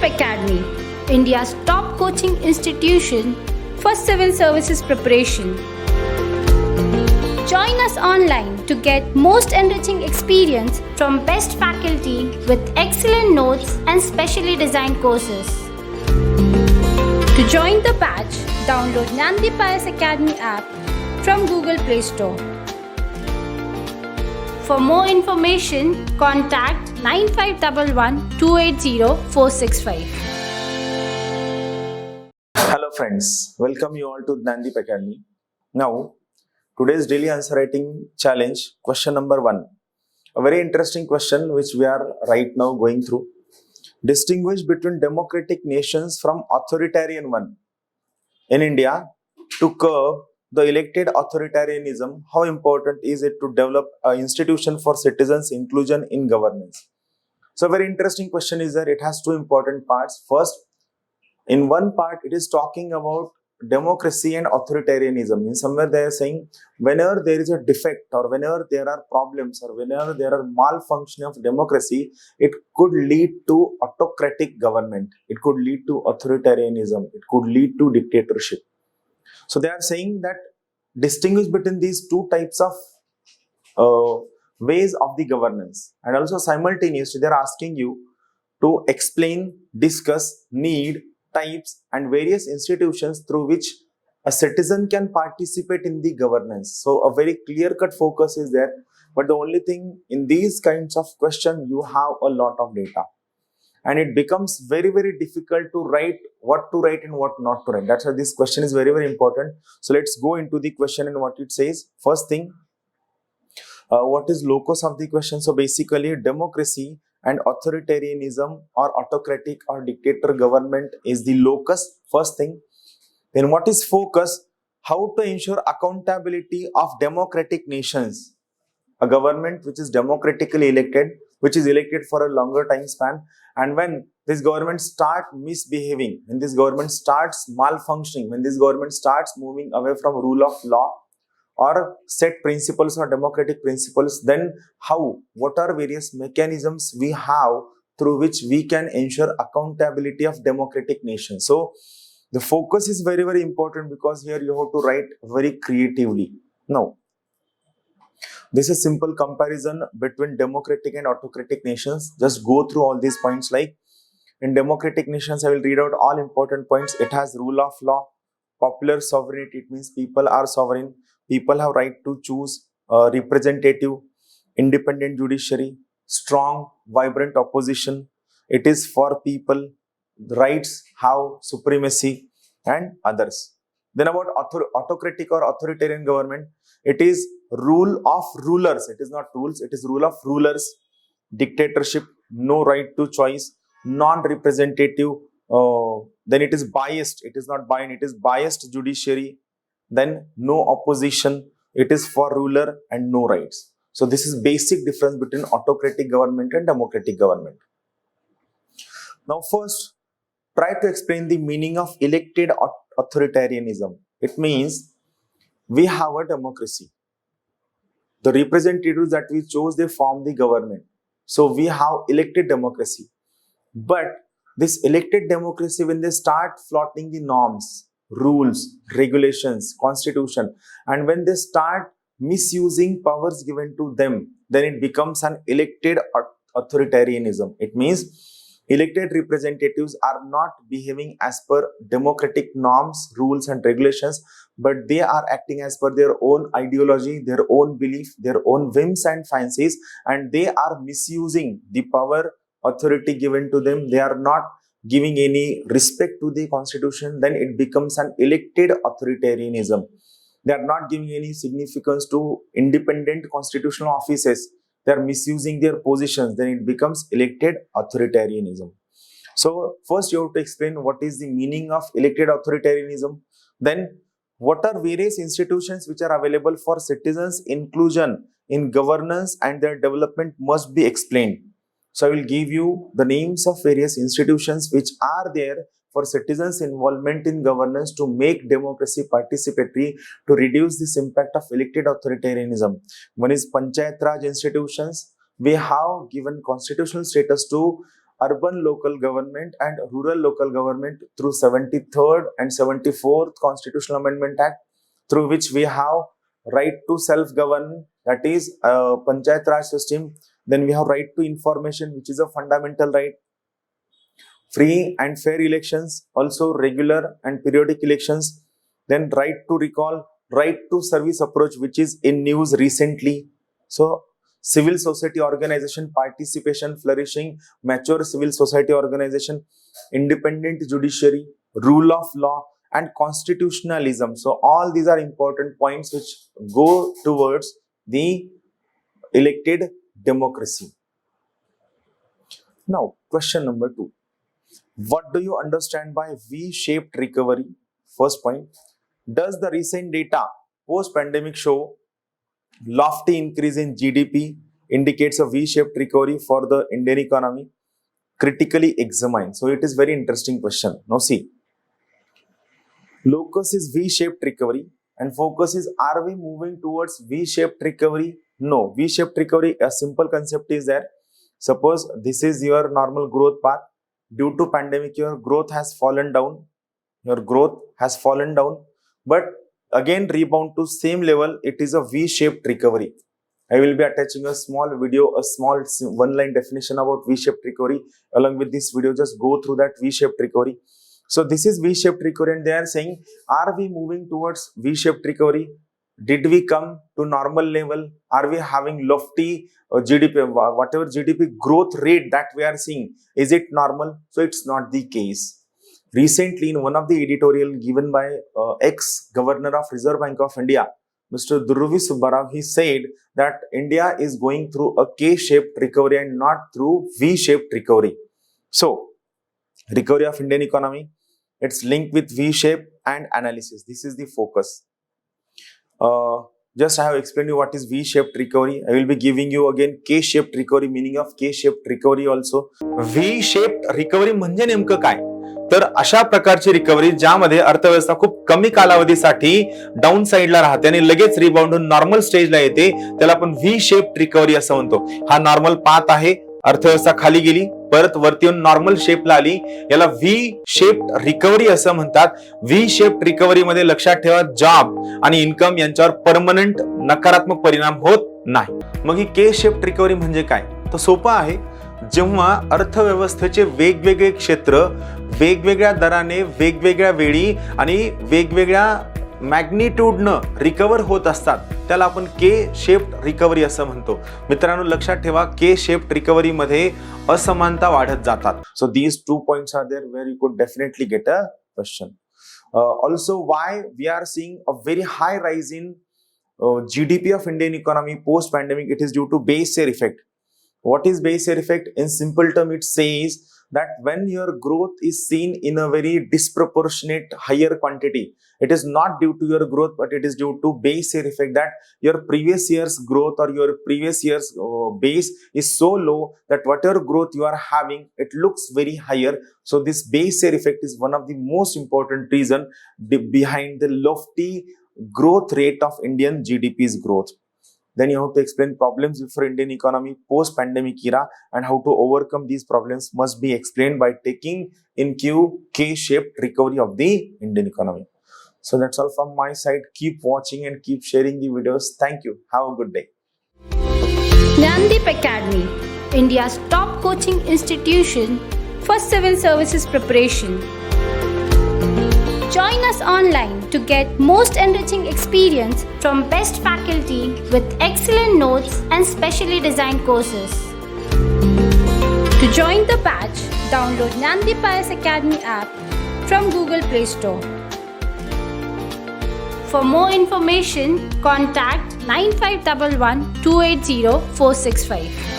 Academy, India's top coaching institution for civil services preparation. Join us online to get most enriching experience from best faculty with excellent notes and specially designed courses. To join the batch, download Nandi Pius Academy app from Google Play Store. For more information, contact 9511 280 465. Hello friends, welcome you all to Nandi Academy. Now, today's daily answer writing challenge, question number 1. A very interesting question which we are right now going through. Distinguish between democratic nations from authoritarian one. In India, to curb the elected authoritarianism, how important is it to develop an institution for citizens' inclusion in governance? So, a very interesting question is that it has two important parts. First, in one part, it is talking about democracy and authoritarianism. In somewhere they are saying whenever there is a defect or whenever there are problems or whenever there are malfunctioning of democracy, it could lead to autocratic government. It could lead to authoritarianism. It could lead to dictatorship. So they are saying that distinguish between these two types of ways of the governance, and also simultaneously they are asking you to explain, discuss, need, types and various institutions through which a citizen can participate in the governance. So a very clear-cut focus is there, but the only thing in these kinds of questions, you have a lot of data and it becomes very, very difficult to write what to write and what not to write. That's why this question is very, very important. So let's go into the question and what it says. First thing, what is locus of the question? So basically democracy and authoritarianism or autocratic or dictator government is the locus, first thing. Then what is focus? How to ensure accountability of democratic nations. A government which is democratically elected, which is elected for a longer time span, and when this government starts misbehaving, when this government starts malfunctioning, when this government starts moving away from rule of law or set principles or democratic principles, then what are various mechanisms we have through which we can ensure accountability of democratic nations. So the focus is very, very important because here you have to write very creatively. Now, this is simple comparison between democratic and autocratic nations. Just go through all these points. Like in democratic nations, I will read out all important points. It has rule of law, popular sovereignty. It means people are sovereign. People have right to choose a representative, independent judiciary, strong, vibrant opposition. It is for people. The rights have supremacy and others. Then about autocratic or authoritarian government, it is rule of rulers. It is not rules. It is rule of rulers. Dictatorship, no right to choice, non-representative. Then it is biased. It is not biased. It is biased judiciary. Then no opposition, it is for ruler and no rights. So this is basic difference between autocratic government and democratic government. Now first, try to explain the meaning of elected authoritarianism. It means we have a democracy. The representatives that we chose, they form the government. So we have elected democracy. But this elected democracy, when they start flaunting the norms, rules, regulations, constitution, and when they start misusing powers given to them, then it becomes an elected authoritarianism. It means elected representatives are not behaving as per democratic norms, rules and regulations, but they are acting as per their own ideology, their own belief, their own whims and fancies, and they are misusing the power, authority given to them. They are not giving any respect to the constitution. Then it becomes an elected authoritarianism. They are not giving any significance to independent constitutional offices. They are misusing their positions. Then it becomes elected authoritarianism. So first you have to explain what is the meaning of elected authoritarianism. Then what are various institutions which are available for citizens' inclusion in governance and their development must be explained. So I will give you the names of various institutions which are there for citizens' involvement in governance to make democracy participatory, to reduce this impact of elected authoritarianism. One is Panchayat Raj institutions. We have given constitutional status to urban local government and rural local government through 73rd and 74th Constitutional Amendment Act, through which we have right to self-govern, that is Panchayat Raj system. Then we have right to information, which is a fundamental right. Free and fair elections, also regular and periodic elections. Then right to recall, right to service approach, which is in news recently. So civil society organization, participation, flourishing, mature civil society organization, independent judiciary, rule of law, and constitutionalism. So all these are important points which go towards the elected democracy. Now, question number 2. What do you understand by V-shaped recovery? First point, does the recent data post-pandemic show lofty increase in GDP indicates a V-shaped recovery for the Indian economy? Critically examine. So it is very interesting question. Now see, locus is V-shaped recovery and focus is, are we moving towards V-shaped recovery? No. V-shaped recovery, a simple concept is there. Suppose this is your normal growth path. Due to pandemic, your growth has fallen down. But again rebound to same level. It is a V-shaped recovery. I will be attaching a small video, a small one-line definition about V-shaped recovery. Along with this video, just go through that V-shaped recovery. So this is V-shaped recovery, and they are saying, are we moving towards V-shaped recovery? Did we come to normal level? Are we having lofty GDP, whatever GDP growth rate that we are seeing, is it normal? So it's not the case. Recently, in one of the editorial given by ex-governor of Reserve Bank of India, Mr. Durravi Subbarao, he said that India is going through a K-shaped recovery and not through V-shaped recovery. So, recovery of Indian economy, it's linked with V-shape and analysis. This is the focus. Just I have explained you what is V-shaped recovery. I will be giving you again K-shaped recovery, meaning of K-shaped recovery also. V-shaped recovery म्हणजे नेमकं काय? तर अशा प्रकारची recovery ज्यामध्ये अर्थव्यवस्था खूप कमी कालावधीसाठी डाऊन साइडला राहते आणि लगेच रिबाउंड होऊन नॉर्मल स्टेजला येते, त्याला आपण व्ही शेप्ड रिकव्हरी असं म्हणतो. हा नॉर्मल पाथ आहे, अर्थव्यवस्था खाली गेली, परत वरती येऊन नॉर्मल शेपला आली, याला व्ही शेप्ड रिकव्हरी असं म्हणतात. व्ही शेप्ड रिकव्हरी मध्ये लक्षात ठेवा, जॉब आणि इन्कम यांच्यावर परमनंट नकारात्मक परिणाम होत नाही. मग ही के शेप्ड रिकव्हरी म्हणजे काय? तर सोपं आहे. जेव्हा अर्थव्यवस्थेचे वेगवेगळे क्षेत्र वेगवेगळ्या दराने, वेगवेगळ्या वेळी आणि वेगवेगळ्या मॅग्निट्यूडनं रिकव्हर होत असतात, त्याला आपण के शेप्ड रिकव्हरी असं म्हणतो. मित्रांनो लक्षात ठेवा, के शेप्ड रिकव्हरी मध्ये असमानता वाढत जातात. So these 2 points are there where you could definitely get a question. Also why we are seeing a very high rise in GDP of Indian economy post pandemic? It is due to base year effect. What is base year effect? In simple term, it says that when your growth is seen in a very disproportionate higher quantity, it is not due to your growth, but it is due to base year effect, that your previous year's growth or your previous year's base is so low that whatever growth you are having, it looks very higher. So this base year effect is one of the most important reason behind the lofty growth rate of Indian GDP's growth. Then you have to explain problems for Indian economy post-pandemic era, and how to overcome these problems must be explained by taking in cue K-shaped recovery of the Indian economy. So that's all from my side. Keep watching and keep sharing the videos. Thank you. Have a good day. Nandip Academy, India's top coaching institution for civil services preparation. Join us online to get most enriching experience from best faculty with excellent notes and specially designed courses. To join the batch, download Nandip IAS Academy app from Google Play Store. For more information, contact 9511 280 465.